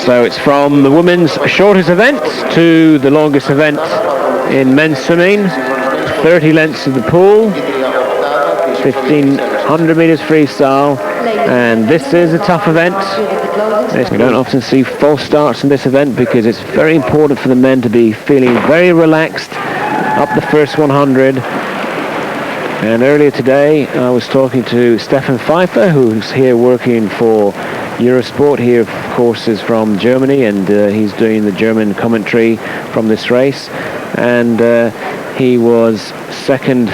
So it's from the women's shortest event to the longest event in men's swimming. 30 lengths of the pool, 1,500 meters freestyle, and this is a tough event. We don't often see false starts in this event because it's very important for the men to be feeling very relaxed up the first 100. And earlier today I was talking to Stefan Pfeiffer, who's here working for Eurosport. He of course is from Germany, and he's doing the German commentary from this race, and he was second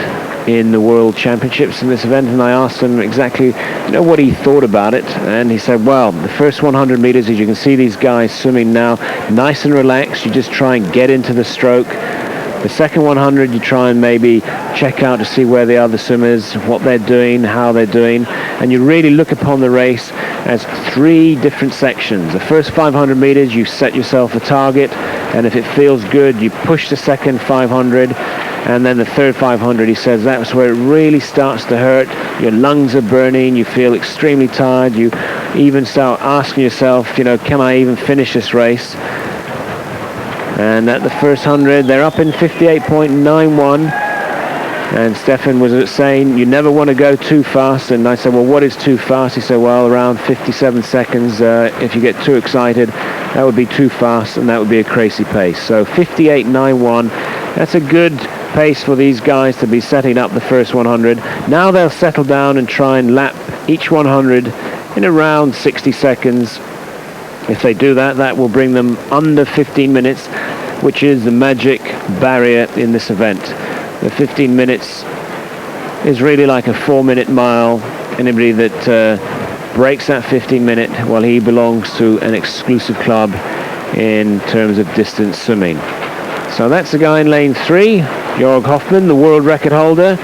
in the World Championships in this event, and I asked him exactly what he thought about it, and he said, well, the first 100 meters, as you can see these guys swimming now nice and relaxed, you just try and get into the stroke. The second 100 you try and maybe check out to see where the other swimmers, what they're doing, how they're doing, and you really look upon the race as three different sections. The first 500 meters you set yourself a target, and if it feels good you push the second 500, and then the third 500, he says, that's where it really starts to hurt. Your lungs are burning, you feel extremely tired, you even start asking yourself, can I even finish this race? And at the first 100 they're up in 58.91, and Stefan was saying you never want to go too fast, and I said, well, what is too fast? He said, well, around 57 seconds. If you get too excited, that would be too fast, and that would be a crazy pace. So 58.91, that's a good pace for these guys to be setting up the first 100. Now they'll settle down and try and lap each 100 in around 60 seconds. If they do that, that will bring them under 15 minutes, which is the magic barrier in this event. The 15 minutes is really like a 4-minute mile. Anybody that breaks that 15-minute, well, he belongs to an exclusive club in terms of distance swimming. So that's the guy in lane 3, Jörg Hoffmann, the world record holder,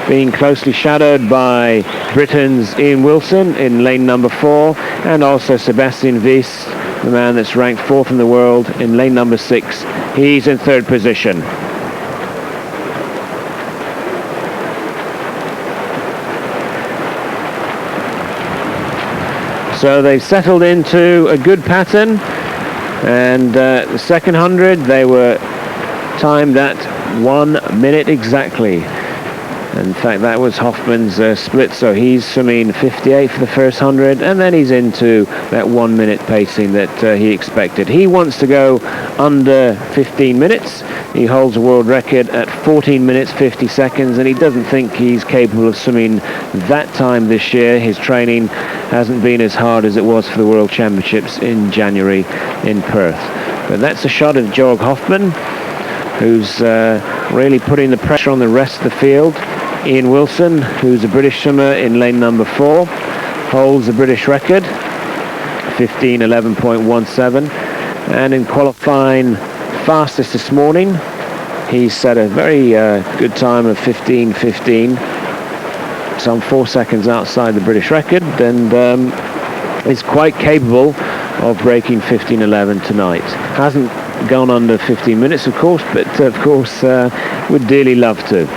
being closely shadowed by Britain's Ian Wilson in lane number 4, and also Sebastian Wies, the man that's ranked 4th in the world, in lane number 6. He's in 3rd position. So they've settled into a good pattern, and the second 100 they were timed at 1 minute exactly. In fact, that was Hoffmann's split, so he's swimming 58 for the first 100, and then he's into that 1 minute pacing that he expected. He wants to go under 15 minutes. He holds a world record at 14 minutes 50 seconds, and he doesn't think he's capable of swimming that time this year. His training hasn't been as hard as it was for the World Championships in January in Perth. But that's a shot of Jörg Hoffmann, who's really putting the pressure on the rest of the field. Ian Wilson, who's a British swimmer in lane number 4, holds the British record, 15:11.17, and in qualifying fastest this morning, he set a very good time of 15:15, some 4 seconds outside the British record, and is quite capable of breaking 15:11 tonight. Hasn't gone under 15 minutes, of course, but of course would dearly love to.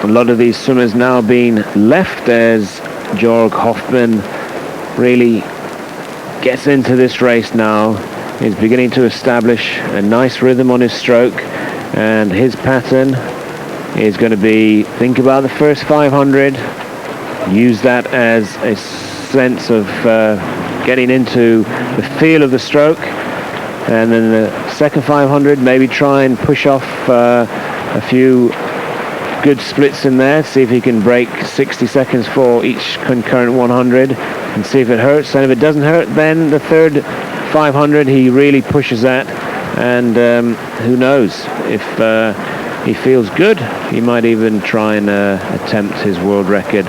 A lot of these swimmers now being left as Jörg Hoffmann really gets into this race now. He's beginning to establish a nice rhythm on his stroke, and his pattern is going to be, think about the first 500, use that as a sense of getting into the feel of the stroke, and then the second 500 maybe try and push off a few good splits in there, see if he can break 60 seconds for each concurrent 100 and see if it hurts. And if it doesn't hurt, then the third 500 he really pushes that, and who knows, if he feels good, he might even try and attempt his world record,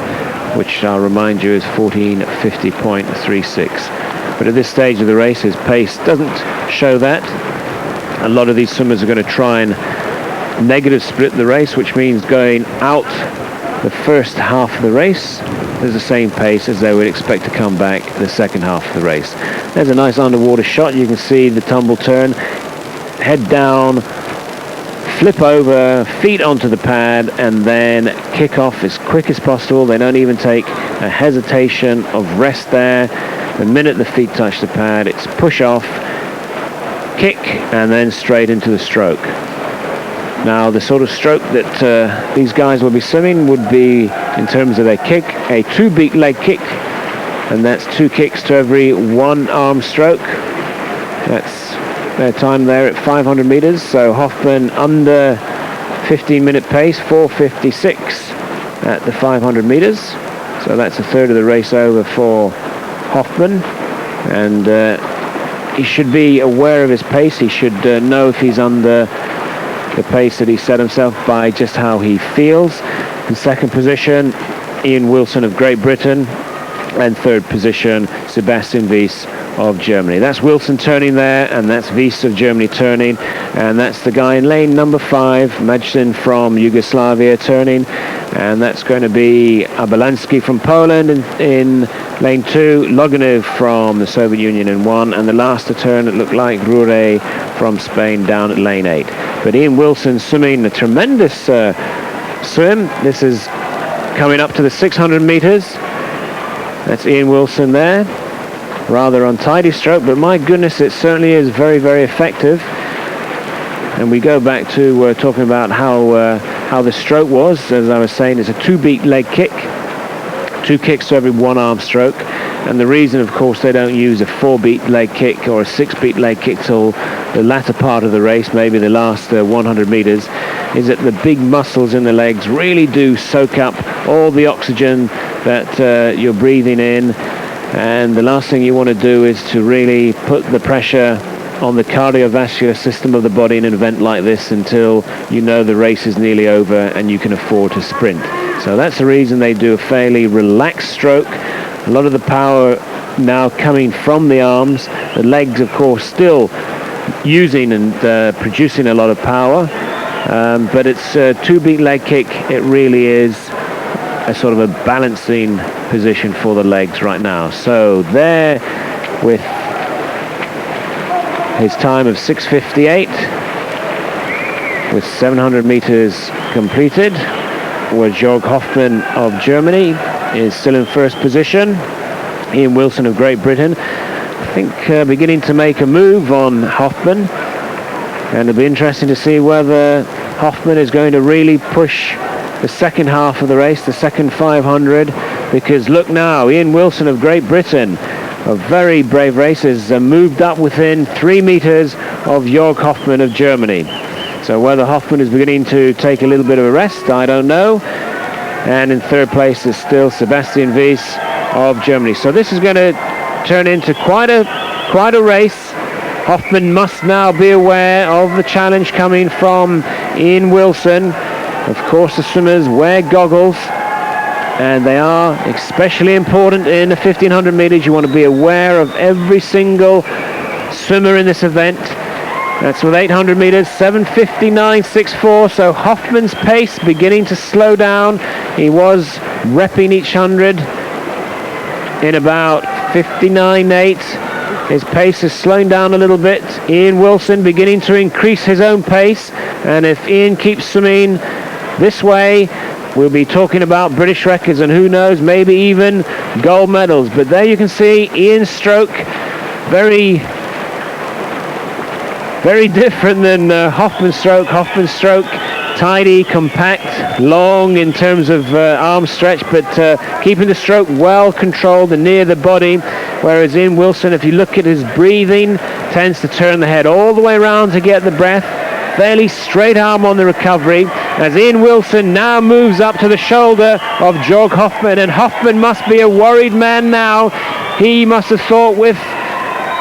which I'll remind you is 14:50.36. But at this stage of the race his pace doesn't show that. A lot of these swimmers are going to try and negative split the race, which means going out the first half of the race there's the same pace as they would expect to come back the second half of the race. There's a nice underwater shot. You can see the tumble turn, head down, flip over, feet onto the pad, and then kick off as quick as possible. They don't even take a hesitation of rest there. The minute the feet touch the pad, it's push off, kick, and then straight into the stroke. Now, the sort of stroke that these guys will be swimming would be, in terms of their kick, a 2-beat leg kick, and that's 2 kicks to every 1 arm stroke. That's their time there at 500 meters. So Hoffman under 15-minute pace, 4:56 at the 500 meters. So that's a third of the race over for Hoffman, and he should be aware of his pace. He should know if he's under the pace that he set himself by just how he feels. In second position, Ian Wilson of Great Britain, and third position, Sebastian Wies of Germany. That's Wilson turning there, and that's Wies of Germany turning, and that's the guy in lane number 5, Madsen from Yugoslavia turning, and that's going to be Abalansky from Poland in lane 2, Loganov from the Soviet Union in 1, and the last to turn, it looked like Rure from Spain down at lane 8. But Ian Wilson swimming a tremendous swim. This is coming up to the 600 meters. That's Ian Wilson there. Rather untidy stroke, but my goodness, it certainly is very, very effective. And we go back to talking about how the stroke was. As I was saying, it's a 2-beat leg kick, 2 kicks to every 1 arm stroke. And the reason, of course, they don't use a 4-beat leg kick or a 6-beat leg kick till the latter part of the race, maybe the last 100 meters, is that the big muscles in the legs really do soak up all the oxygen that you're breathing in. And the last thing you want to do is to really put the pressure on the cardiovascular system of the body in an event like this until you know the race is nearly over and you can afford to sprint. So that's the reason they do a fairly relaxed stroke. A lot of the power now coming from the arms. The legs, of course, still using and producing a lot of power. But it's a 2-beat leg kick. It really is a sort of a balancing position for the legs right now. So there, with his time of 6:58, with 700 meters completed, where Jörg Hoffmann of Germany is still in first position. Ian Wilson of Great Britain, I think, beginning to make a move on Hoffmann, and it'll be interesting to see whether Hoffmann is going to really push the second half of the race, the second 500, because look now, Ian Wilson of Great Britain, a very brave race, has moved up within 3 meters of Jörg Hoffmann of Germany. So whether Hoffmann is beginning to take a little bit of a rest, I don't know. And in third place is still Sebastian Wies of Germany. So this is going to turn into quite a race. Hoffmann must now be aware of the challenge coming from Ian Wilson. Of course, the swimmers wear goggles, and they are especially important in the 1500 meters. You want to be aware of every single swimmer in this event. That's with 800 meters, 7:59.64. So Hoffmann's pace beginning to slow down. He was repping each 100 in about 59.8. His pace is slowing down a little bit. Ian Wilson beginning to increase his own pace, and if Ian keeps swimming this way, we'll be talking about British records and who knows, maybe even gold medals. But there you can see Ian's stroke, very different than Hoffmann's stroke. Hoffmann's stroke, tidy, compact, long in terms of arm stretch, but keeping the stroke well controlled and near the body. Whereas Ian Wilson, if you look at his breathing, tends to turn the head all the way around to get the breath. Fairly straight arm on the recovery, as Ian Wilson now moves up to the shoulder of Jörg Hoffmann, and Hoffmann must be a worried man now. He must have thought, with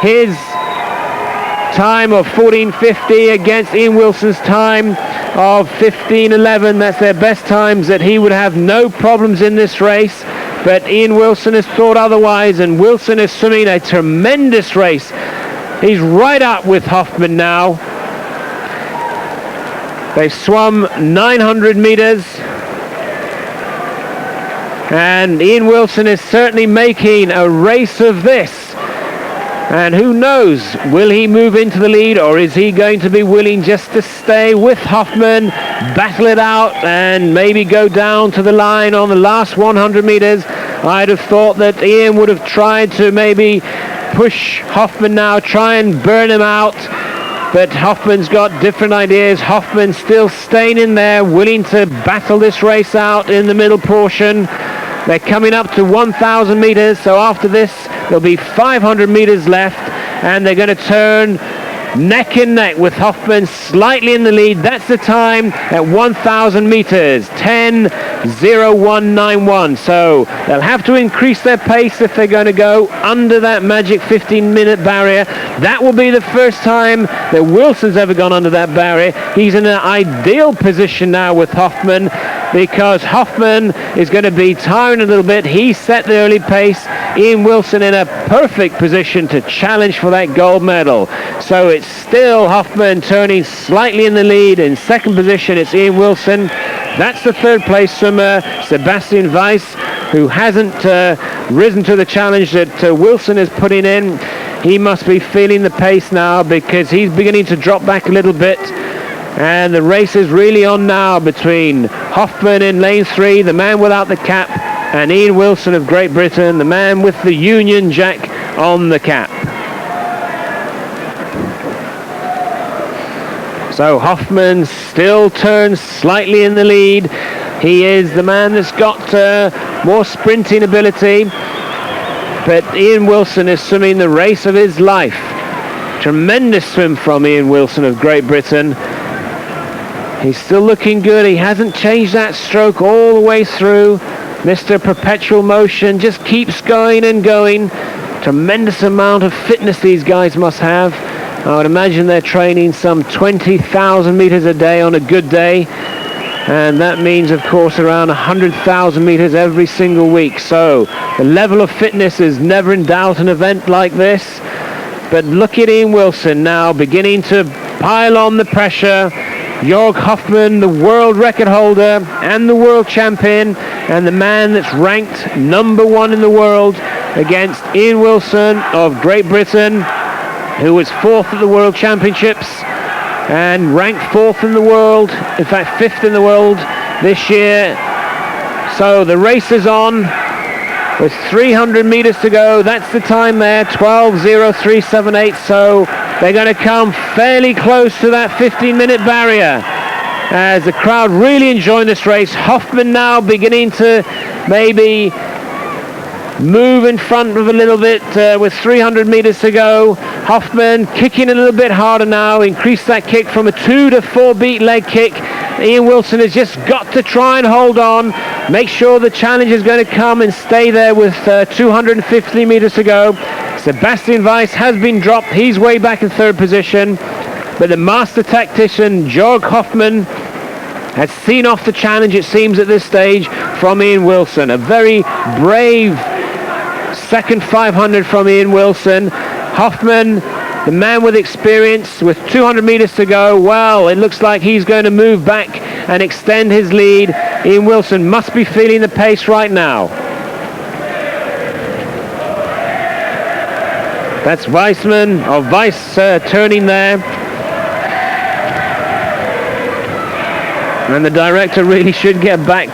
his time of 14:50 against Ian Wilson's time of 15:11, that's their best times, that he would have no problems in this race. But Ian Wilson has thought otherwise, and Wilson is swimming a tremendous race. He's right up with Hoffmann now. They've swum 900 meters, and Ian Wilson is certainly making a race of this. And who knows, will he move into the lead, or is he going to be willing just to stay with Hoffman, battle it out, and maybe go down to the line on the last 100 meters? I'd have thought that Ian would have tried to maybe push Hoffman now, try and burn him out. But Hoffman's got different ideas. Hoffman's still staying in there, willing to battle this race out in the middle portion. They're coming up to 1,000 meters, so after this there'll be 500 meters left, and they're going to turn neck and neck with Hoffman slightly in the lead. That's the time at 1,000 meters, 10:01.91. So they'll have to increase their pace if they're going to go under that magic 15-minute barrier. That will be the first time that Wilson's ever gone under that barrier. He's in an ideal position now with Hoffman, because Hoffman is going to be tiring a little bit. He set the early pace. Ian Wilson in a perfect position to challenge for that gold medal. So it's still Hoffman turning slightly in the lead. In second position, it's Ian Wilson. That's the third place swimmer, Sebastian Weiss, who hasn't risen to the challenge that Wilson is putting in. He must be feeling the pace now, because he's beginning to drop back a little bit. And the race is really on now between Hoffman in lane 3, the man without the cap, and Ian Wilson of Great Britain, the man with the Union Jack on the cap. So Hoffman still turns slightly in the lead. He is the man that's got more sprinting ability, but Ian Wilson is swimming the race of his life. Tremendous swim from Ian Wilson of Great Britain. He's still looking good. He hasn't changed that stroke all the way through. Mr. Perpetual Motion just keeps going and going. Tremendous amount of fitness these guys must have. I would imagine they're training some 20,000 meters a day on a good day. And that means, of course, around 100,000 meters every single week. So the level of fitness is never in doubt in an event like this. But look at Ian Wilson now beginning to pile on the pressure. Jörg Hoffmann, the world record holder and the world champion, and the man that's ranked #1 in the world, against Ian Wilson of Great Britain, who was 4th at the World Championships and ranked 4th in the world, in fact 5th in the world this year. So the race is on with 300 meters to go. That's the time there, 12:03.78. So they're going to come fairly close to that 15-minute barrier, as the crowd really enjoying this race. Hoffman now beginning to maybe move in front of a little bit with 300 meters to go. Hoffman kicking a little bit harder now, increase that kick from a 2 to 4 beat leg kick. Ian Wilson has just got to try and hold on, make sure the challenge is going to come and stay there with 250 meters to go. Sebastian Weiss has been dropped. He's way back in third position. But the master tactician, Jörg Hoffmann, has seen off the challenge, it seems, at this stage from Ian Wilson. A very brave second 500 from Ian Wilson. Hoffman, the man with experience, with 200 meters to go. Well, it looks like he's going to move back and extend his lead. Ian Wilson must be feeling the pace right now. That's Weiss turning there. And the director really should get back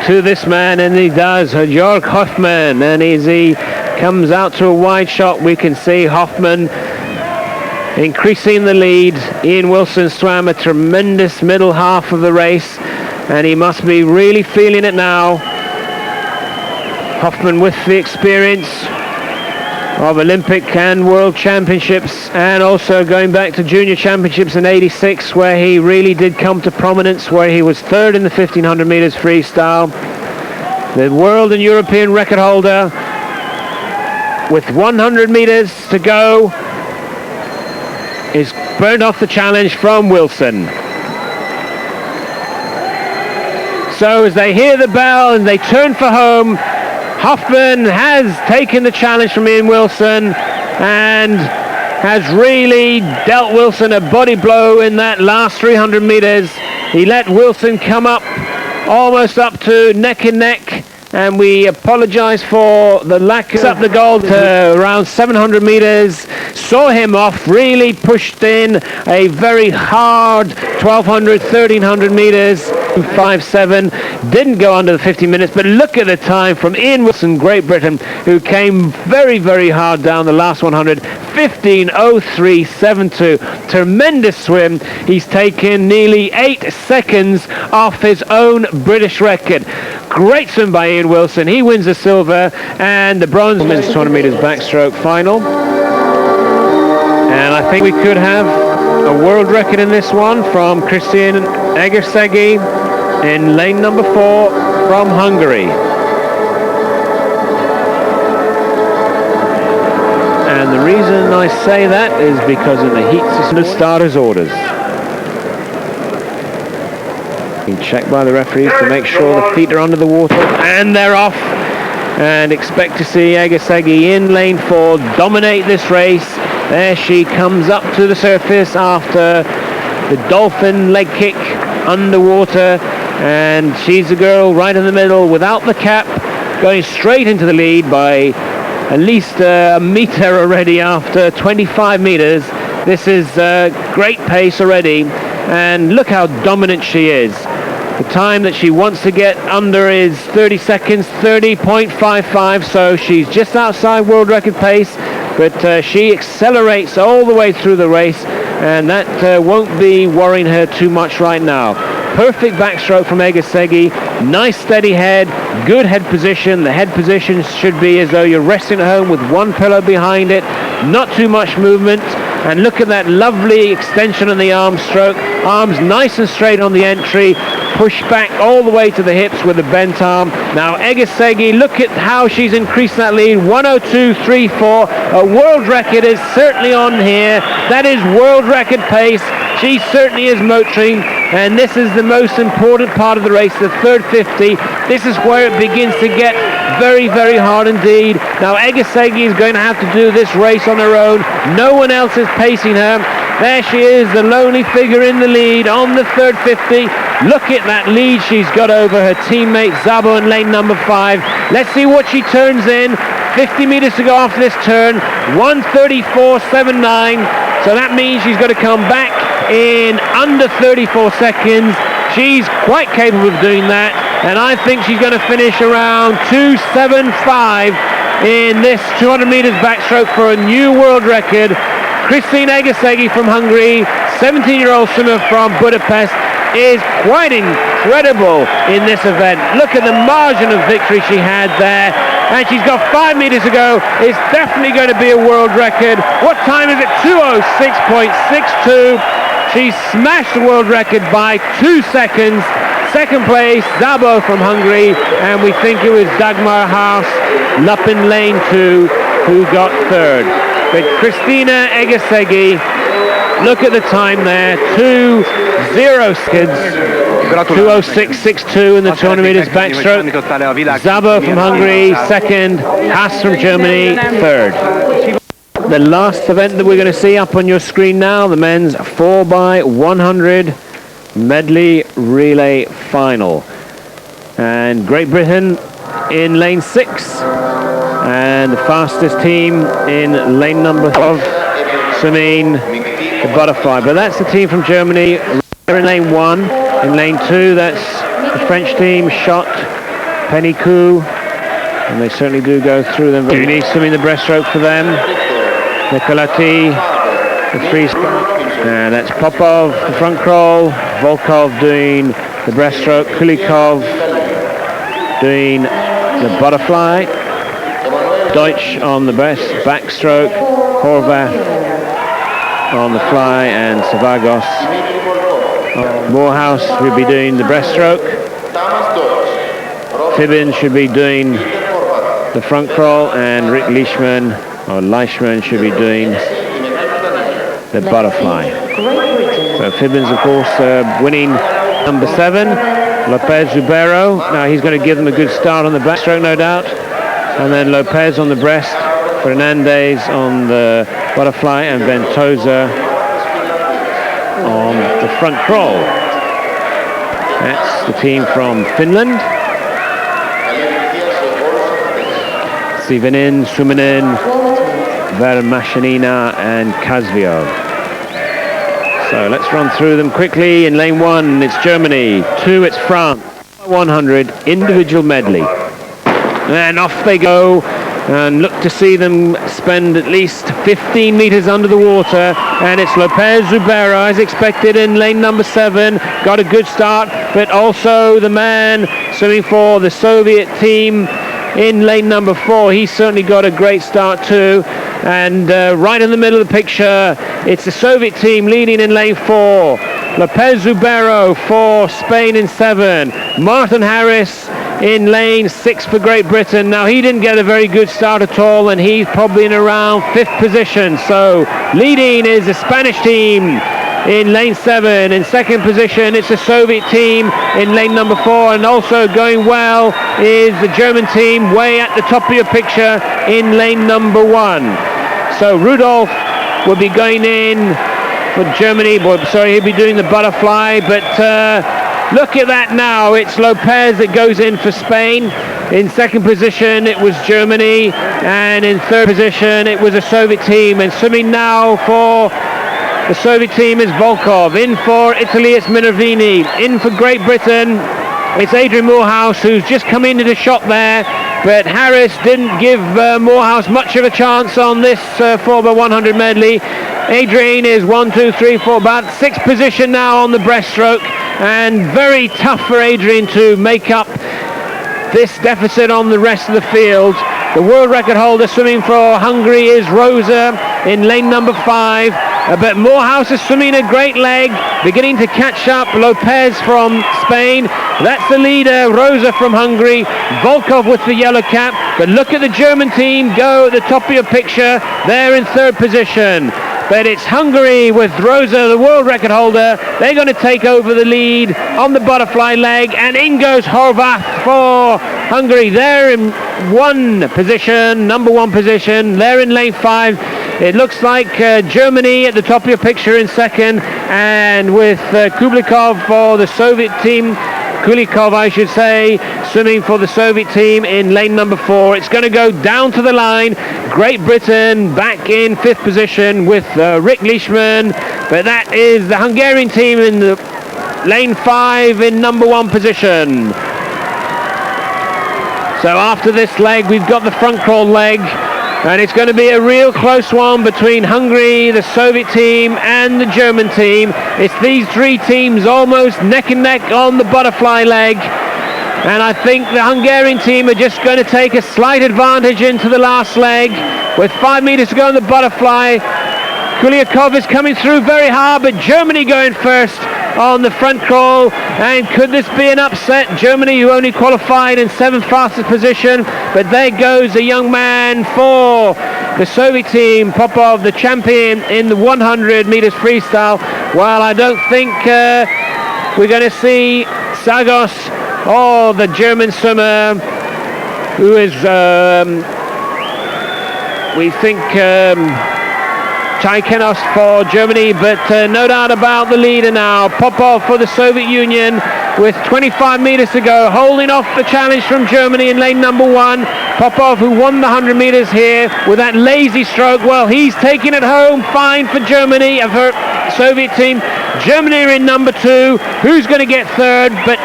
to this man, and he does. Jörg Hoffmann, and as he comes out to a wide shot, we can see Hoffman increasing the lead. Ian Wilson swam a tremendous middle half of the race, and he must be really feeling it now. Hoffman with the experience of Olympic and World Championships, and also going back to Junior Championships in '86, where he really did come to prominence, where he was third in the 1500 meters freestyle. The world and European record holder, with 100 meters to go, is burned off the challenge from Wilson. So as they hear the bell and they turn for home, Hoffman has taken the challenge from Ian Wilson and has really dealt Wilson a body blow in that last 300 meters. He let Wilson come up almost up to neck and neck, and we apologize for the lack of up the goal to around 700 meters. Saw him off, really pushed in a very hard 1200, 1300 meters, 5.7, didn't go under the 50 minutes, but look at the time from Ian Wilson, Great Britain, who came very, very hard down the last 100, 15.03.72. Tremendous swim. He's taken nearly 8 seconds off his own British record. Great swim by Ian Wilson. He wins the silver and the bronze men's 200 meters backstroke final. And I think we could have a world record in this one from Christian Egersegi in lane number 4 from Hungary. And the reason I say that is because in the heat system, the starters' orders. Being checked by the referees to make sure the feet are under the water, and they're off. And expect to see Egersegi in lane 4 dominate this race. There she comes up to the surface after the dolphin leg kick underwater, and she's the girl right in the middle without the cap, going straight into the lead by at least a meter already after 25 meters. This is great pace already, and look how dominant she is. The time that she wants to get under is 30 seconds, 30.55, so she's just outside world record pace, but she accelerates all the way through the race, and that won't be worrying her too much right now. Perfect backstroke from Egersegi, nice steady head, good head position. The head position should be as though you're resting at home with one pillow behind it, not too much movement. And look at that lovely extension on the arm stroke. Arms nice and straight on the entry, push back all the way to the hips with the bent arm. Now Egersegi, look at how she's increased that lead, 102.34. A world record is certainly on here. That is world record pace. She certainly is motoring, and this is the most important part of the race, the third 50. This is where it begins to get very, very hard indeed. Now Egersegi is going to have to do this race on her own. No one else is pacing her. There she is, the lonely figure in the lead on the third 50. Look at that lead she's got over her teammate Szabo in lane number 5. Let's see what she turns in. 50 meters to go after this turn, 1:34.79. So that means she's got to come back in under 34 seconds. She's quite capable of doing that, and I think she's going to finish around 2:75 in this 200 meters backstroke for a new world record. Christine Egersegi from Hungary, 17-year-old swimmer from Budapest, is quite incredible in this event. Look at the margin of victory she had there, and she's got 5 meters to go. It's definitely going to be a world record. What time is it? 2:06.62. She smashed the world record by 2 seconds. Second place, Szabo from Hungary, and we think it was Dagmar Haas up in lane 2 who got third. But Christina Egersegi, look at the time there, 2:06 2:06.62 in the 200 meters backstroke. Szabo from Hungary, second. Haas from Germany, third. The last event that we're going to see up on your screen now, the men's 4x100 medley relay final. And Great Britain in lane 6. And the fastest team in lane number of swimming the butterfly. But that's the team from Germany. They're in lane 1. In lane 2, that's the French team, Schott, Pénicaud. And they certainly do go through them. Really swimming the breaststroke for them. Nicolati, the freestyle. And that's Popov, the front crawl. Volkov doing the breaststroke. Kulikov doing the butterfly. Deutsch on the backstroke. Horvath on the fly, and Savagos. Morehouse will be doing the breaststroke. Tibbins should be doing the front crawl, and Rick Leishman should be doing the butterfly. So Tibbins, of course, winning number 7. Lopez Ribeiro. Now he's going to give them a good start on the backstroke, no doubt. And then Lopez on the breast, Fernandez on the butterfly, and Ventosa on the front crawl. That's the team from Finland. Sivinin, Suminin, Vermashanina and Kazvio. So let's run through them quickly. In lane 1, it's Germany. 2, it's France. 100 individual medley. And off they go. And look to see them spend at least 15 meters under the water. And it's Lopez Zubero as expected in lane number 7. Got a good start, but also the man swimming for the Soviet team in lane number 4. He's certainly got a great start too. And right in the middle of the picture, it's the Soviet team leading in lane 4. Lopez Zubero for Spain in 7. Martin Harris in lane 6 for Great Britain. Now he didn't get a very good start at all, and he's probably in around 5th position. So leading is the Spanish team in lane 7. In 2nd position, it's the Soviet team in lane number 4, and also going well is the German team way at the top of your picture in lane number 1. So Rudolph will be going in for Germany. He'll be doing the butterfly, but look at that now. It's Lopez that goes in for Spain. In 2nd position, it was Germany, and in 3rd position, it was a Soviet team. And swimming now for the Soviet team is Volkov. In for Italy, it's Minervini. In for Great Britain, it's Adrian Morehouse, who's just come into the shot there. But Harris didn't give Morehouse much of a chance on this 4x100 medley. Adrian is 1, 2, 3, 4, about 6th position now on the breaststroke. And very tough for Adrian to make up this deficit on the rest of the field. The world record holder swimming for Hungary is Rosa in lane number 5. But Morehouse is swimming a great leg, beginning to catch up. Lopez from Spain, that's the leader. Rosa from Hungary, Volkov with the yellow cap. But look at the German team go at the top of your picture. They're in 3rd position. But it's Hungary with Rosa, the world record holder. They're going to take over the lead on the butterfly leg. And in goes Horvath for Hungary. They're in 1 position, number 1 position. They're in lane 5. It looks like Germany at the top of your picture in 2nd. And with Kublikov for the Soviet team. Kulikov, I should say, swimming for the Soviet team in lane number 4. It's going to go down to the line. Great Britain back in 5th position with Rick Leishman. But that is the Hungarian team in the lane 5 in number 1 position. So after this leg, we've got the front crawl leg. And it's going to be a real close one between Hungary, the Soviet team, and the German team. It's these 3 teams almost neck and neck on the butterfly leg. And I think the Hungarian team are just going to take a slight advantage into the last leg. With 5 meters to go on the butterfly, Kuliakov is coming through very hard, but Germany going first on the front crawl. And could this be an upset? Germany, who only qualified in 7th fastest position, but there goes a young man for the Soviet team, Popov, the champion in the 100 meters freestyle. Well, I don't think we're going to see Sagos or the German swimmer, who is we think Chaikenos for Germany, but no doubt about the leader now. Popov for the Soviet Union with 25 meters to go, holding off the challenge from Germany in lane number 1. Popov, who won the 100 meters here with that lazy stroke, well, he's taking it home fine for Germany, of her Soviet team. Germany are in number 2. Who's going to get 3rd? But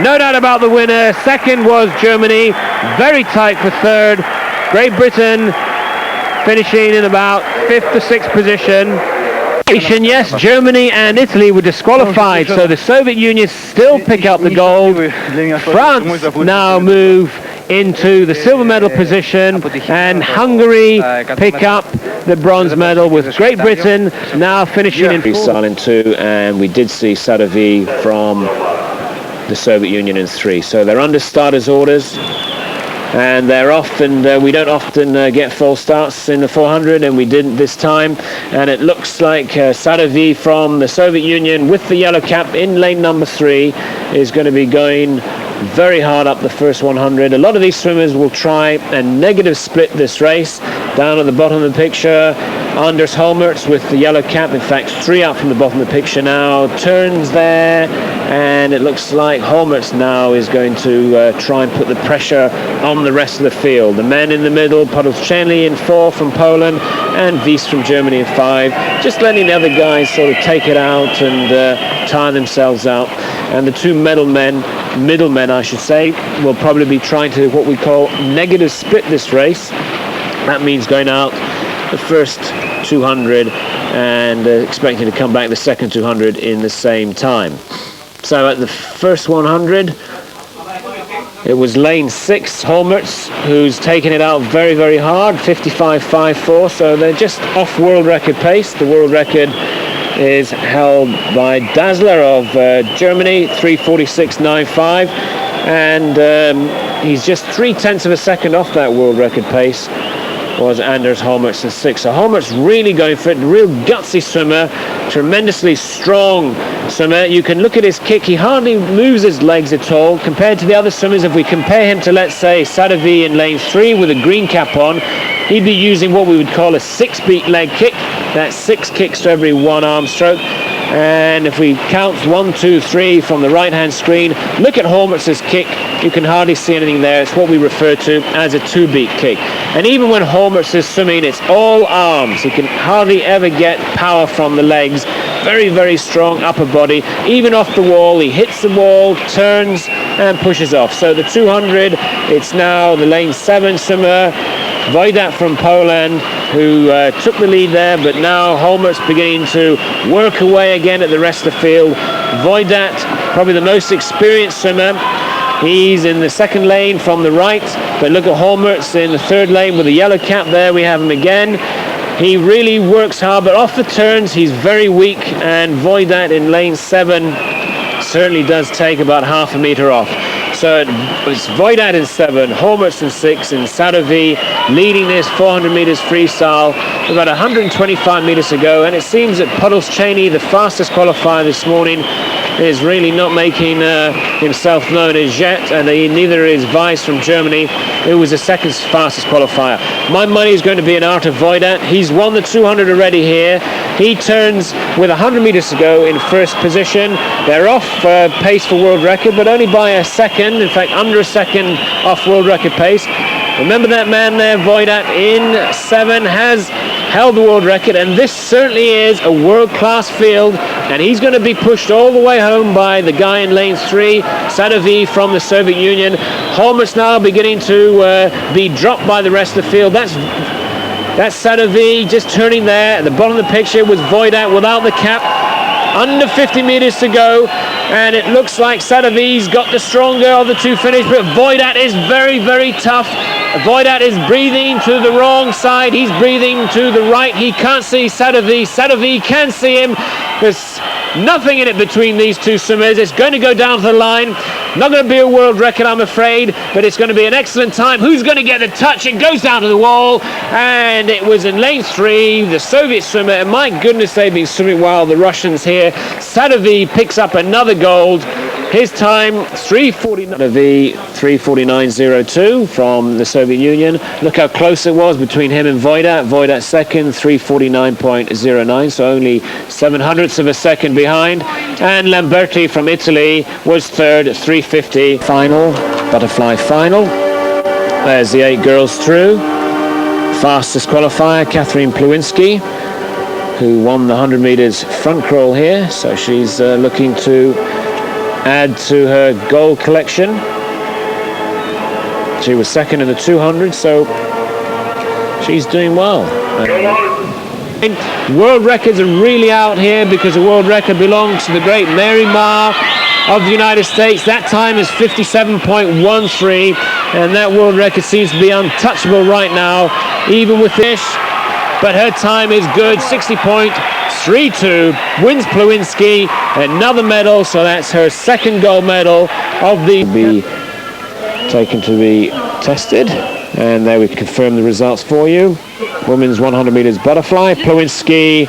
no doubt about the winner. 2nd was Germany, very tight for 3rd. Great Britain finishing in about 5th or 6th position. Yes, Germany and Italy were disqualified, so the Soviet Union still pick up the gold. France now move into the silver medal position, and Hungary pick up the bronze medal, with Great Britain now finishing in freestyle in 2, and we did see Sadovi from the Soviet Union in 3. So they're under starters orders. And they're off, and we don't often get full starts in the 400, and we didn't this time. And it looks like Sadovi from the Soviet Union with the yellow cap in lane number 3 is going to be going very hard up the first 100. A lot of these swimmers will try and negative split this race. Down at the bottom of the picture, Anders Holmertz with the yellow cap, in fact 3 out from the bottom of the picture now, turns there, and it looks like Holmertz now is going to try and put the pressure on the rest of the field. The men in the middle, Podolszczeny in 4 from Poland, and Wies from Germany in 5, just letting the other guys sort of take it out and tire themselves out. And the 2 middlemen I should say, will probably be trying to what we call negative split this race. That means going out the first 200 and expecting to come back the second 200 in the same time. So at the first 100, it was lane 6, Holmertz, who's taken it out very, very hard, 55.54, so they're just off world record pace. The world record is held by Dassler of Germany, 3:46.95, and he's just 0.3 of a second off that world record pace was Anders Holmertz in 6. So Holmertz really going for it, real gutsy swimmer, tremendously strong swimmer. You can look at his kick, he hardly moves his legs at all compared to the other swimmers. If we compare him to, let's say, Sadovy in lane 3 with a green cap on, he'd be using what we would call a 6-beat leg kick. That's 6 kicks to every 1 arm stroke. And if we count 1, 2, 3 from the right-hand screen, look at Holmertz's kick. You can hardly see anything there. It's what we refer to as a 2-beat kick. And even when Holmertz is swimming, it's all arms. He can hardly ever get power from the legs. Very, very strong upper body. Even off the wall, he hits the wall, turns, and pushes off. So the 200, it's now the lane 7 swimmer, Wojdat from Poland, who took the lead there, but now Holmertz beginning to work away again at the rest of the field. Wojdat, probably the most experienced swimmer. He's in the second lane from the right, but look at Holmertz in the third lane with the yellow cap there. We have him again. He really works hard, but off the turns he's very weak, and Wojdat in lane 7 certainly does take about half a meter off. So it's Wojdat in 7, Holmertz in 6, and Sadovy leading this 400 meters freestyle about 125 meters to go. And it seems that Podolszczeny, the fastest qualifier this morning, is really not making himself known as yet, and neither is Wies from Germany, who was the second fastest qualifier. My money is going to be in Artur Wojdat. He's won the 200 already here. He turns with 100 meters to go in first position. They're off pace for world record, but only by a second, in fact under a second off world record pace. Remember that man there, Wojdat, in 7, has held the world record, and this certainly is a world-class field, and he's going to be pushed all the way home by the guy in lane 3, Sadovy from the Soviet Union. Holmertz now beginning to be dropped by the rest of the field. That's Sadovy just turning there. At the bottom of the picture was Wojdat without the cap. Under 50 meters to go, and it looks like Sadovy's got the stronger of the 2 finish, but Wojdat is very, very tough. Wojdat is breathing to the wrong side. He's breathing to the right. He can't see Sadovy. Sadovy can see him. There's nothing in it between these 2 swimmers. It's going to go down to the line. Not going to be a world record, I'm afraid, but it's going to be an excellent time. Who's going to get the touch? It goes down to the wall, and it was in lane 3, the Soviet swimmer, and my goodness, they've been swimming well, the Russians here. Sadovy picks up another gold. His time, 3:49.02 from the Soviet Union. Look how close it was between him and Wojdat. Wojdat second, 3:49.09, so only 0.07 of a second behind. And Lamberti from Italy was third, 3:50. Final, butterfly final. There's the 8 girls through. Fastest qualifier, Catherine Plewinski, who won the 100 meters front crawl here, so she's looking to add to her gold collection. She was second in the 200, so she's doing well. World records are really out here because the world record belongs to the great Mary Ma of the United States. That time is 57.13, and that world record seems to be untouchable right now, even with this. But her time is good, 60.32, wins Plewinski, another medal, so that's her second gold medal of the... Be taken to be tested, and there we confirm the results for you. Women's 100 meters butterfly, Plewinski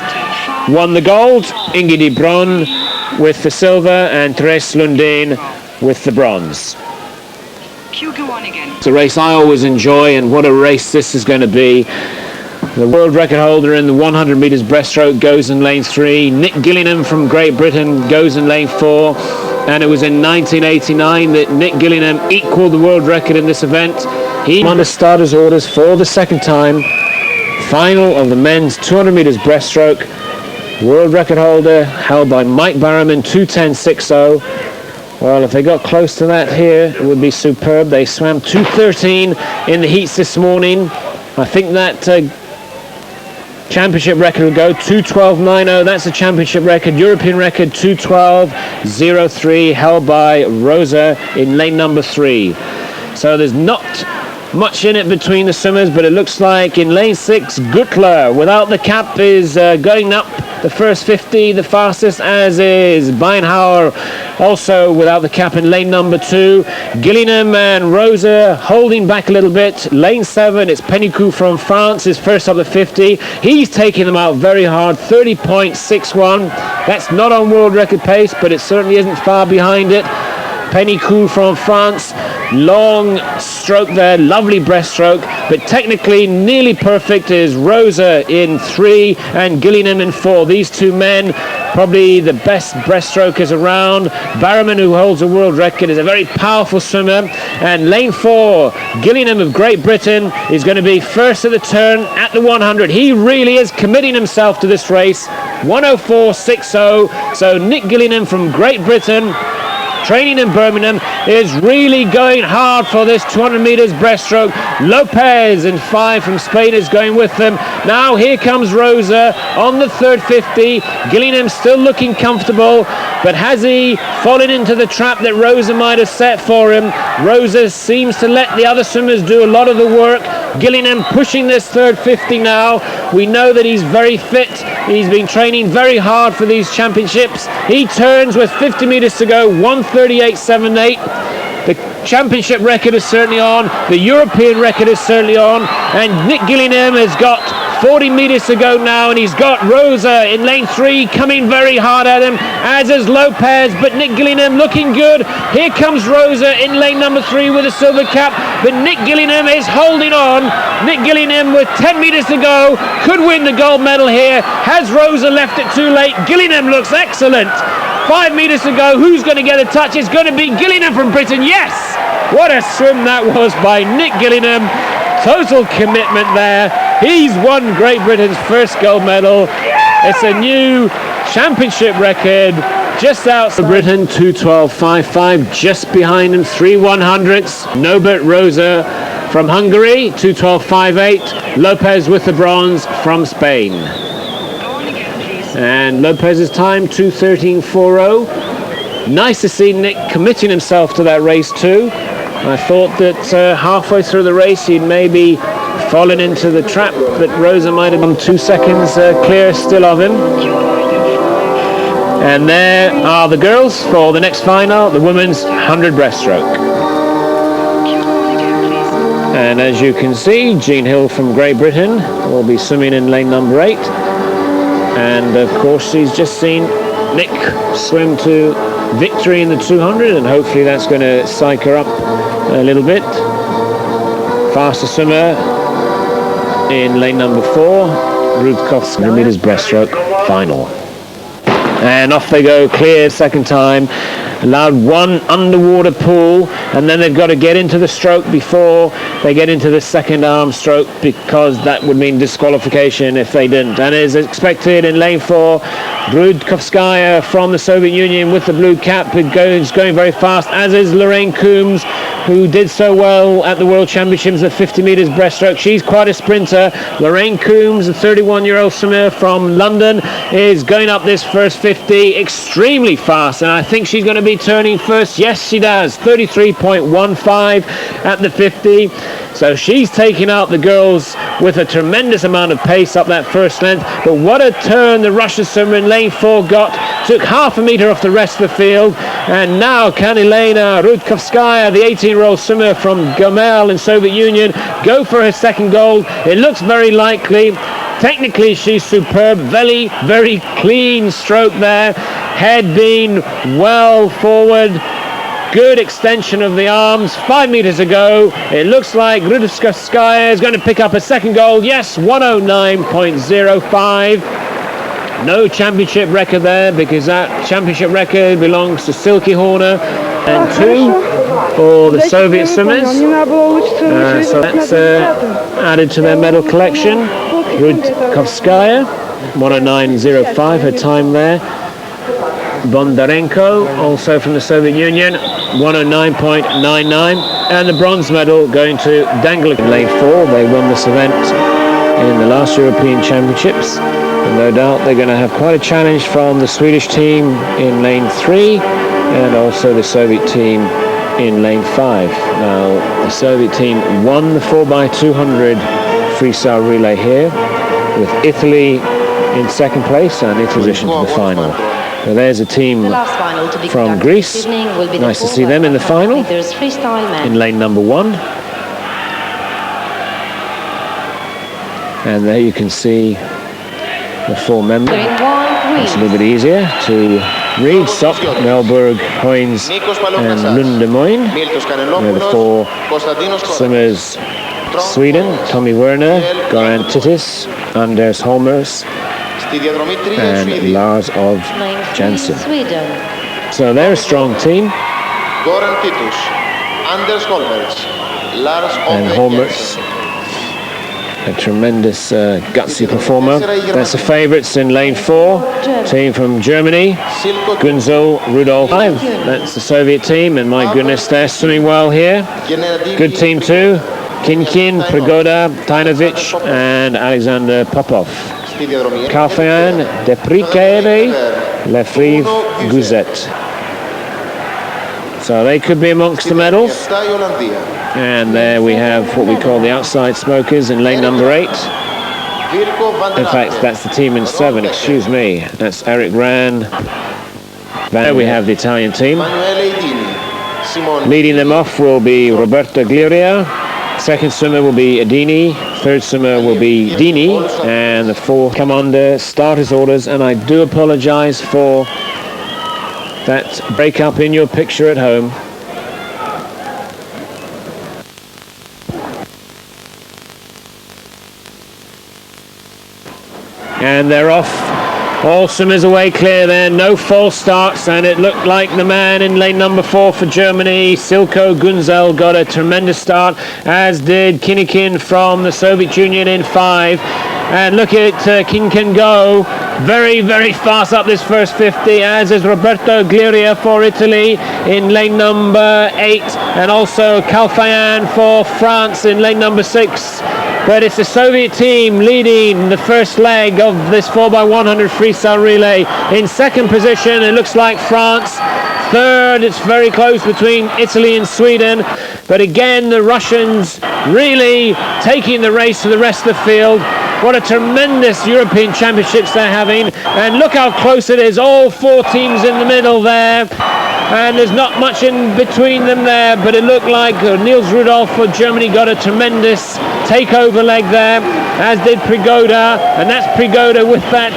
won the gold, Inge de Bron with the silver, and Therese Lundin with the bronze. It's a race I always enjoy, and what a race this is going to be. The world record holder in the 100 metres breaststroke goes in lane 3. Nick Gillingham from Great Britain goes in lane 4. And it was in 1989 that Nick Gillingham equalled the world record in this event. He won the starters orders for the second time. Final of the men's 200 metres breaststroke. World record holder held by Mike Barrowman, 2:10.60. Well, if they got close to that here, it would be superb. They swam 2:13 in the heats this morning. I think that championship record will go 2:12.90. That's a championship record. European record 2:12.03, held by Rosa in lane number 3. So there's not much in it between the swimmers, but it looks like in lane 6, Gutler without the cap is going up the first 50, the fastest, as is Beinhauer, also without the cap in lane number 2. Gillingham and Rosa holding back a little bit. Lane 7, it's Penicou from France, is first up the 50. He's taking them out very hard, 30.61. That's not on world record pace, but it certainly isn't far behind it. Penicou from France, long stroke there, lovely breaststroke, but technically nearly perfect is Rosa in 3 and Gillingham in 4. These two men, probably the best breaststrokers around. Barrowman, who holds a world record, is a very powerful swimmer. And lane 4, Gillingham of Great Britain, is going to be first at the turn at the 100. He really is committing himself to this race. 1:04.60. So Nick Gillingham from Great Britain, training in Birmingham, is really going hard for this 200 metres breaststroke. Lopez in 5 from Spain is going with them. Now here comes Rosa on the third 50. Gillingham still looking comfortable, but has he fallen into the trap that Rosa might have set for him? Rosa seems to let the other swimmers do a lot of the work. Gillingham pushing this third 50 now. We know that he's very fit. He's been training very hard for these championships. He turns with 50 metres to go, 1:38.78. The championship record is certainly on. The European record is certainly on. And Nick Gillingham has got 40 metres to go now, and he's got Rosa in lane 3 coming very hard at him, as is Lopez, but Nick Gillingham looking good. Here comes Rosa in lane number 3 with a silver cap, but Nick Gillingham is holding on. Nick Gillingham with 10 metres to go could win the gold medal here. Has Rosa left it too late? Gillingham looks excellent. 5 metres to go. Who's going to get a touch? It's going to be Gillingham from Britain. Yes! What a swim that was by Nick Gillingham. Total commitment there. He's won Great Britain's first gold medal. It's a new championship record. Just outside Britain, 2:12.55. Just behind him, 3 100s. Norbert Rosa from Hungary, 2:12.58. Lopez with the bronze from Spain. And Lopez's time, 2:13.40. Nice to see Nick committing himself to that race too. I thought that halfway through the race he'd maybe fallen into the trap, but Rosa might have been 2 seconds clear still of him. And there are the girls for the next final, the women's 100 breaststroke. And as you can see, Jean Hill from Great Britain will be swimming in lane number 8. And of course she's just seen Nick swim to victory in the 200, and hopefully that's going to psych her up a little bit. Faster swimmer in lane number 4, Rudkov's 100 metres breaststroke final. And off they go, clear second time. Allowed one underwater pool, and then they've got to get into the stroke before they get into the second arm stroke, because that would mean disqualification if they didn't. And as expected in lane 4, Brudkovskaya from the Soviet Union with the blue cap, it goes going very fast, as is Lorraine Coombs, who did so well at the World Championships at 50 metres breaststroke. She's quite a sprinter. Lorraine Coombs, a 31-year-old swimmer from London, is going up this first 50 extremely fast, and I think she's going to be turning first. Yes, she does. 33.15 at the 50. So she's taking out the girls with a tremendous amount of pace up that first length. But what a turn the Russian swimmer in lane 4 got. Took half a metre off the rest of the field. And now can Elena Rudkovskaya, the 18-year-old swimmer from Gomel in Soviet Union, go for her second gold? It looks very likely. Technically she's superb. Very, very clean stroke there. Head being well forward. good extension of the arms. 5 meters to go. It looks like Grudovskaya is going to pick up a second gold. Yes, 109.05. No championship record there, because that championship record belongs to Silky Horner, and 2 for the Soviet swimmers. So that's added to their medal collection. Grudkovskaya, 109.05 her time there. Bondarenko, also from the Soviet Union, 109.99. And the bronze medal going to Dangler in lane 4. They won this event in the last European Championships. And no doubt they're going to have quite a challenge from the Swedish team in lane 3 and also the Soviet team in lane 5. Now, the Soviet team won the 4x200 freestyle relay here, with Italy in second place and in position to the final. So there's a team from Greece. Nice to see them in the final in lane number 1. And there you can see the 4 members. It's a little bit easier to read. Sock, Melberg, Hoynes and Lundemoyne. The 4 swimmers, Sweden, Tommy Werner, Goran Titus, Anders Holmers and Lars of Jansen. So they're a strong team. Goran Titus, Anders Holmers, Lars and Holmers, a tremendous gutsy performer. That's the favourites in lane 4. Team from Germany, Gunzel, Rudolf. That's the Soviet team, and my goodness, they're swimming well here. Good team too. Kinkin, Prigoda, Tajnovic and Alexander Popov. Kalfayan, Deprikere, Lefrive, Guzet. So they could be amongst the medals. And there we have what we call the outside smokers in lane number 8. In fact, that's the team in 7, excuse me. That's Eric Ran. There we have the Italian team. Leading them off will be Roberto Gliria. Second swimmer will be Adini. Third swimmer will be Dini. And the 4th come under starters orders. And I do apologize for that breakup in your picture at home. And they're off. All swimmers away clear there, no false starts, and it looked like the man in lane number 4 for Germany, Silko Gunzel, got a tremendous start, as did Kinnikin from the Soviet Union in 5. And look at Kinkin go, very, very fast up this first 50, as is Roberto Gliria for Italy in lane number 8, and also Kalfayan for France in lane number 6. But it's the Soviet team leading the first leg of this 4x100 freestyle relay. In second position, it looks like France. Third, it's very close between Italy and Sweden. But again, the Russians really taking the race to the rest of the field. What a tremendous European Championships they're having. And look how close it is. All 4 teams in the middle there. And there's not much in between them there, but it looked like Niels Rudolph for Germany got a tremendous takeover leg there, as did Prigoda, and that's Prigoda with that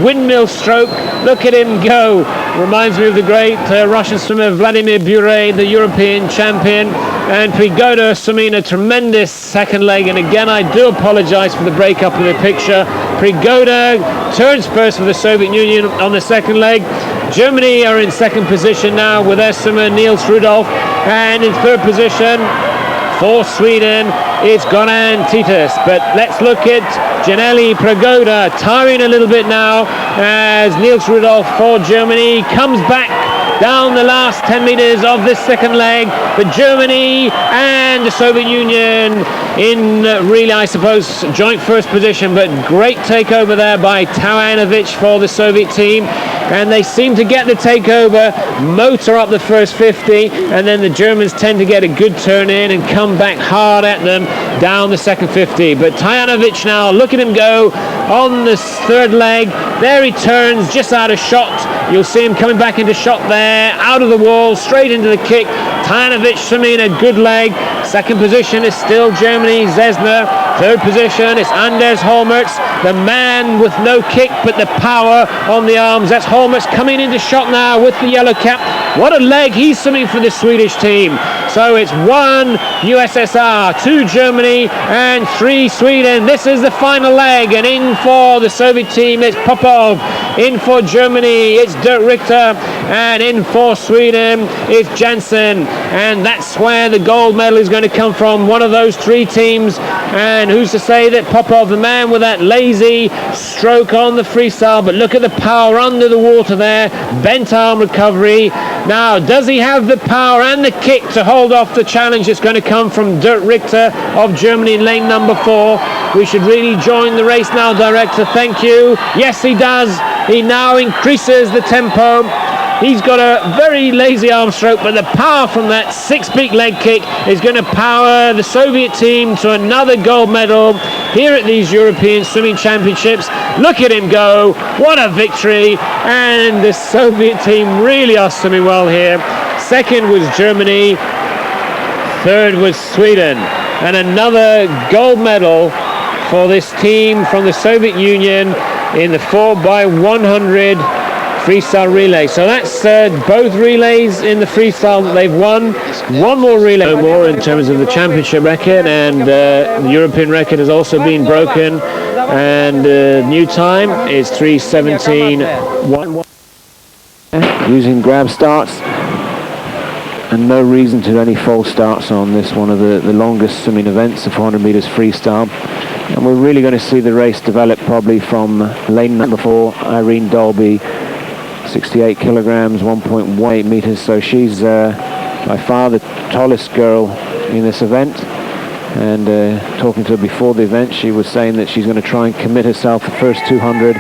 windmill stroke. Look at him go. Reminds me of the great Russian swimmer Vladimir Bure, the European champion. And Prigoda swimming a tremendous second leg, and again I do apologize for the breakup of the picture. Prigoda turns first for the Soviet Union on the second leg. Germany are in second position now with their swimmer Niels Rudolph, and in third position for Sweden it's Goran Titus. But let's look at Janelli Prigoda, tiring a little bit now, as Niels Rudolph for Germany comes back down the last 10 meters of this second leg. But Germany and the Soviet Union in really, I suppose, joint first position, but great takeover there by Tajnovic for the Soviet team. And they seem to get the takeover, motor up the first 50, and then the Germans tend to get a good turn in and come back hard at them down the second 50. But Tajnovic now, look at him go on this third leg. There he turns, just out of shot. You'll see him coming back into shot there, out of the wall, straight into the kick. Tajnovic swimming a good leg. Second position is still Germany, Zesner. Third position is Anders Holmertz, the man with no kick but the power on the arms. That's Holmertz coming into shot now with the yellow cap. What a leg he's swimming for the Swedish team. So it's 1 USSR, 2 Germany, and 3 Sweden. This is the final leg, and in for the Soviet team, it's Popov. In for Germany, it's Dirk Richter, and in for Sweden, it's Jansen. And that's where the gold medal is going to come from, one of those 3 teams. And who's to say that Popov, the man with that lazy stroke on the freestyle, but look at the power under the water there, bent arm recovery. Now, does he have the power and the kick to hold off the challenge that's going to come from Dirk Richter of Germany in lane number 4? We should really join the race now, director. Thank you. Yes, he does. He now increases the tempo. He's got a very lazy arm stroke, but the power from that 6-peak leg kick is going to power the Soviet team to another gold medal here at these European Swimming Championships. Look at him go. What a victory. And the Soviet team really are swimming well here. Second was Germany. Third was Sweden. And another gold medal for this team from the Soviet Union in the 4x100 freestyle relay. So that's both relays in the freestyle that they've won. One more relay, no more in terms of the championship record, and the European record has also been broken, and new time is 3:17.1. Using grab starts, and no reason to any false starts on this, one of the longest swimming events, the 400 meters freestyle. And we're really going to see the race develop probably from lane number 4, Irene Dolby, 68 kilograms, 1.18 meters. So she's by far the tallest girl in this event. And talking to her before the event, she was saying that she's going to try and commit herself the first 200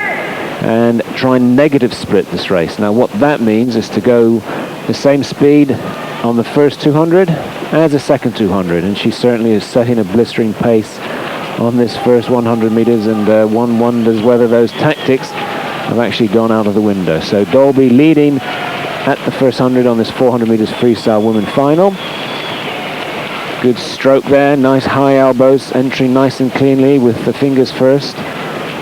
and try and negative split this race. Now what that means is to go the same speed on the first 200 as the second 200. And she certainly is setting a blistering pace on this first 100 meters, and one wonders whether those tactics have actually gone out of the window. So Dolby leading at the first 100 on this 400 meters freestyle women final. Good stroke there, nice high elbows, entering nice and cleanly with the fingers first.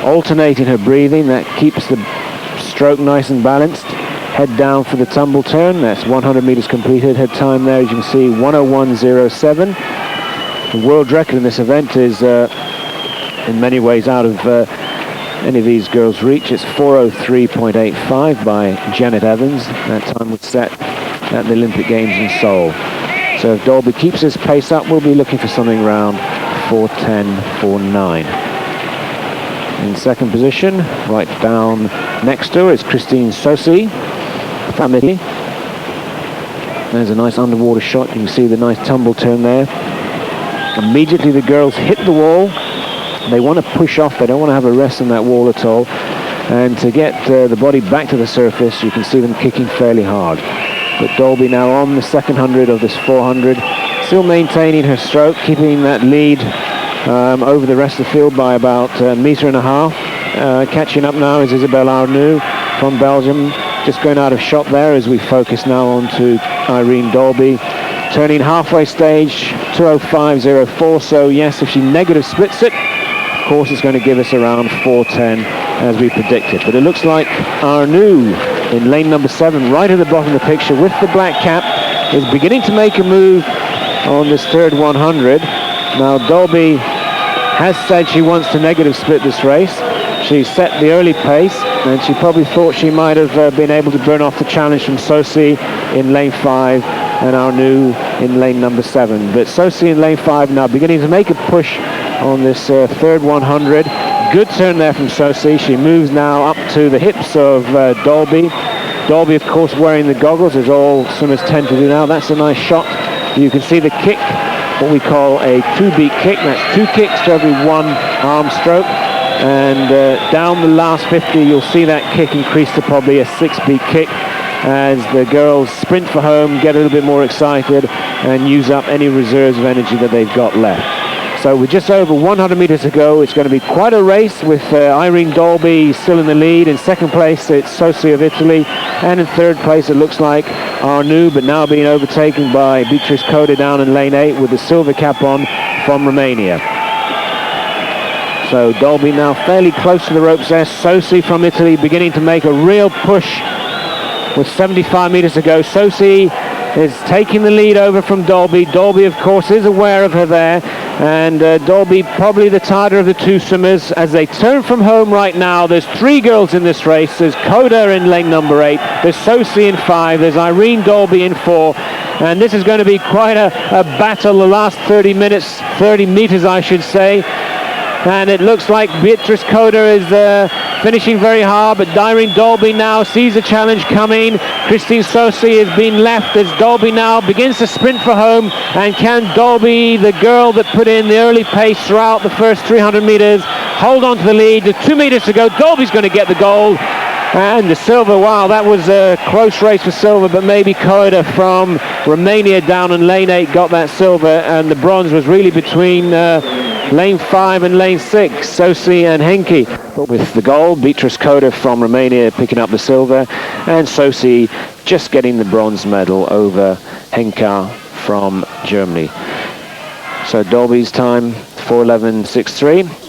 Alternating her breathing, that keeps the stroke nice and balanced. Head down for the tumble turn, that's 100 meters completed. Her time there, as you can see, 1:01.07. The world record in this event is in many ways out of any of these girls' reach. It's 4:03.85 by Janet Evans. That time was set at the Olympic Games in Seoul. So if Dolby keeps his pace up, we'll be looking for something around 4:10.49. In second position, right down next to her, is Christine Sosi from Italy. There's a nice underwater shot. You can see the nice tumble turn there. Immediately the girls hit the wall. They want to push off. They don't want to have a rest on that wall at all. And to get the body back to the surface, you can see them kicking fairly hard. But Dolby now on the second 100 of this 400, still maintaining her stroke, keeping that lead over the rest of the field by about a meter and a half. Catching up now is Isabelle Arnoux from Belgium, just going out of shot there as we focus now on to Irene Dolby. Turning halfway stage, 2:05.04, so yes, if she negative splits it, of course it's going to give us around 4:10 as we predicted. But it looks like Arnoux in lane number 7, right at the bottom of the picture with the black cap, is beginning to make a move on this third 100. Now Dolby has said she wants to negative split this race. She set the early pace, and she probably thought she might have been able to burn off the challenge from Sosi in lane 5 and Arnoux in lane number 7. But Sosi in lane 5 now beginning to make a push on this third 100. Good turn there from Sosi. She moves now up to the hips of Dolby. Dolby, of course, wearing the goggles, as all swimmers tend to do now. That's a nice shot. You can see the kick, what we call a 2-beat kick. That's 2 kicks to every 1 arm stroke. And down the last 50, you'll see that kick increase to probably a 6-beat kick as the girls sprint for home, get a little bit more excited, and use up any reserves of energy that they've got left. So with just over 100 meters to go, it's going to be quite a race with Irene Dolby still in the lead. In second place, it's Sosi of Italy. And in third place, it looks like Arnoux, but now being overtaken by Beatrice Coda down in lane 8 with the silver cap on from Romania. So Dolby now fairly close to the ropes there. Sosi from Italy beginning to make a real push with 75 meters to go. Sosi is taking the lead over from Dolby. Dolby, of course, is aware of her there, and Dolby probably the tighter of the two swimmers. As they turn from home right now, there's 3 girls in this race. There's Coda in lane number 8, there's Sosi in 5, there's Irene Dolby in 4, and this is going to be quite a battle the last 30 meters I should say. And it looks like Beatrice Coda is finishing very hard, but Irene Dolby now sees the challenge coming. Christine Sosi has been left as Dolby now begins to sprint for home. And can Dolby, the girl that put in the early pace throughout the first 300 meters, hold on to the lead? There's 2 meters to go. Dolby's going to get the gold. And the silver, wow, that was a close race for silver, but maybe Coda from Romania down in lane 8 got that silver, and the bronze was really between lane 5 and lane 6, Sosi and Henke. But with the gold, Beatrice Coda from Romania picking up the silver, and Sosi just getting the bronze medal over Henke from Germany. So Dolby's time, 4:11.63.